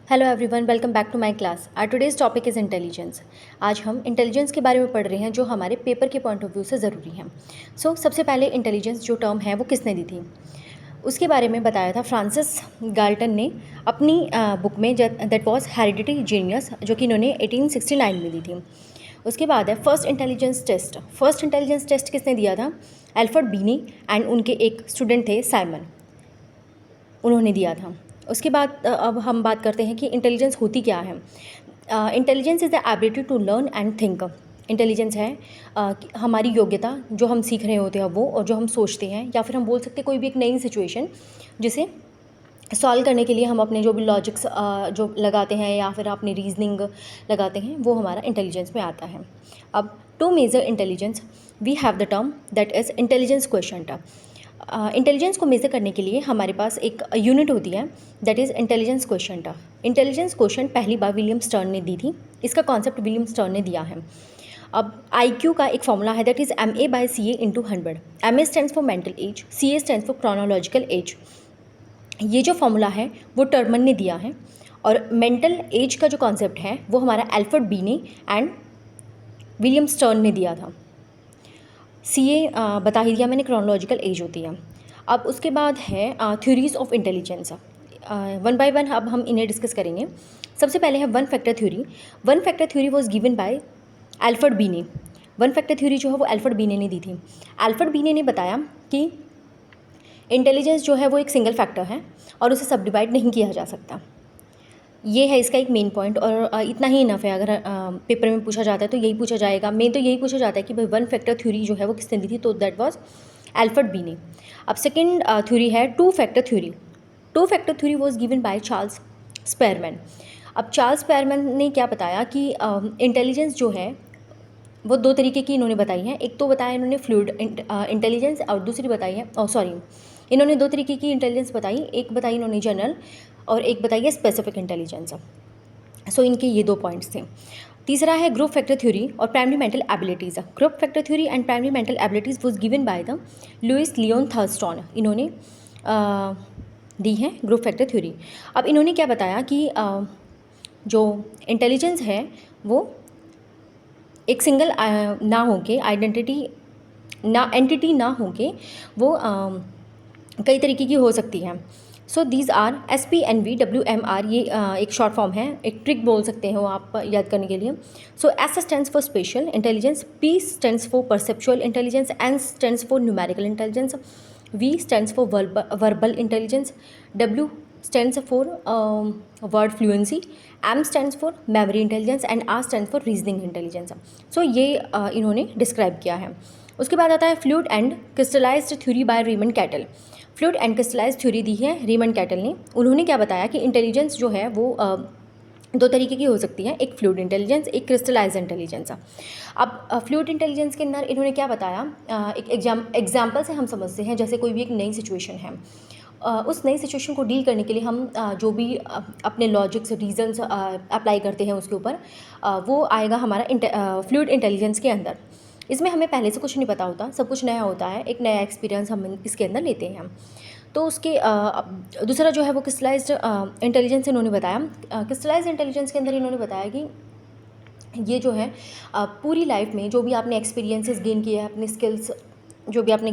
Hello everyone, welcome back to my class. Our today's topic is intelligence. आज हम intelligence के बारे में पढ़ रहे हैं जो हमारे पेपर के पॉइंट ऑफ व्यू से ज़रूरी है। सबसे पहले इंटेलिजेंस जो टर्म है वो किसने दी थी, उसके बारे में बताया था फ्रांसिस गाल्टन ने अपनी बुक में, दैट वाज हेरिडिटरी जीनियस, जो कि इन्होंने 1869 में दी थी। उसके बाद है first intelligence test. First intelligence test किसने दिया था? एल्फ्रेड बीनी एंड उनके एक स्टूडेंट थे साइमन, उन्होंने दिया था। उसके बाद अब हम बात करते हैं कि इंटेलिजेंस होती क्या है। Intelligence is the ability to learn and think. Intelligence है हमारी योग्यता, जो हम सीख रहे होते हैं वो, और जो हम सोचते हैं, या फिर हम बोल सकते हैं कोई भी एक नई सिचुएशन जिसे सॉल्व करने के लिए हम अपने जो भी लॉजिक्स जो लगाते हैं या फिर अपनी रीजनिंग लगाते हैं, वो हमारा इंटेलिजेंस में आता है। अब to measure intelligence we have the term that is intelligence quotient. Intelligence को मेज़र करने के लिए हमारे पास एक यूनिट होती है, that is intelligence quotient. Intelligence quotient पहली बार विलियम स्टर्न ने दी थी। इसका कॉन्सेप्ट विलियम स्टर्न ने दिया है। अब IQ का एक फॉर्मूला है, that is MA/CA × 100। MA stands for mental as, CA stands for chronological age. ये जो फॉर्मूला है वो टर्मन ने दिया है, और मेंटल एज का जो कॉन्सेप्ट है वो हमारा एल्फ्रेड बीने एंड विलियम स्टर्न ने दिया था। CA बता ही दिया मैंने, क्रोनोलॉजिकल एज होती है। अब उसके बाद है theories of intelligence. One by one अब हम इन्हें डिस्कस करेंगे। सबसे पहले है one factor theory. One factor theory was given by Alfred बीने। वन फैक्टर थ्योरी जो है वो एल्फ्रेड बीने ने दी थी। एल्फ्रेड बीने ने बताया कि इंटेलिजेंस जो है वो एक सिंगल फैक्टर है और उसे सब डिवाइड नहीं किया जा सकता। ये है इसका एक मेन पॉइंट, और इतना ही इनफ है। अगर पेपर में पूछा जाता है तो यही पूछा जाएगा। मेन तो यही पूछा जाता है कि भाई वन फैक्टर थ्योरी जो है वो किसने दी थी, तो दैट वाज एल्फ्रेड बीने। अब सेकंड थ्योरी है two factor theory. Two factor theory was given by Charles Spearman. अब चार्ल्स स्पेरमैन ने क्या बताया कि इंटेलिजेंस जो है वो दो तरीके की इन्होंने बताई है। एक तो बताया इन्होंने फ्लूइड इंटेलिजेंस, और दूसरी बताई है इन्होंने दो तरीके की इंटेलिजेंस बताई। एक बताई इन्होंने जनरल, और एक बताई है स्पेसिफिक इंटेलिजेंस। इनके ये दो पॉइंट्स थे। तीसरा है ग्रुप फैक्टर थ्योरी और primary mental abilities. Group factor theory and primary mental abilities was given by the Louis Leon Thurstone. इन्होंने दी है ग्रुप फैक्टर थ्योरी। अब इन्होंने क्या बताया कि जो इंटेलिजेंस है वो एक सिंगल ना होके एंटिटी ना होके वो कई तरीके की हो सकती है। These are SPNV WMR। ये एक शॉर्ट फॉर्म है, एक ट्रिक बोल सकते हो आप याद करने के लिए। S stands for special intelligence, P stands for perceptual intelligence, N stands for numerical intelligence, V stands for verbal intelligence, W stands for word fluency, M stands for memory intelligence and R stands for reasoning intelligence. ये इन्होंने describe किया है। उसके बाद आता है fluid and crystallised theory by Raymond Cattell. Fluid and crystallised theory दी है रेमंड कैटल ने। उन्होंने क्या बताया कि इंटेलिजेंस जो है वो दो तरीके की हो सकती है, एक फ्लूइड इंटेलिजेंस, एक क्रिस्टलाइज्ड इंटेलिजेंस। अब फ्लूइड इंटेलिजेंस के अंदर इन्होंने क्या बताया, एक एग्जाम्पल से हम समझते हैं। जैसे कोई भी एक नई सिचुएशन है, उस नई सिचुएशन को डील करने के लिए हम जो भी अपने लॉजिक्स रीजन्स अप्लाई करते हैं उसके ऊपर, वो आएगा हमारा फ्लूइड इंटेलिजेंस के अंदर। इसमें हमें पहले से कुछ नहीं पता होता, सब कुछ नया होता है, एक नया एक्सपीरियंस हम इसके अंदर लेते हैं। तो उसके दूसरा जो है वो क्रिस्टलाइज्ड इंटेलिजेंस इन्होंने बताया। क्रिस्टलाइज्ड इंटेलिजेंस के अंदर इन्होंने बताया कि ये जो है पूरी लाइफ में जो भी आपने एक्सपीरियंसेस गेन किए हैं, अपने स्किल्स जो भी आपने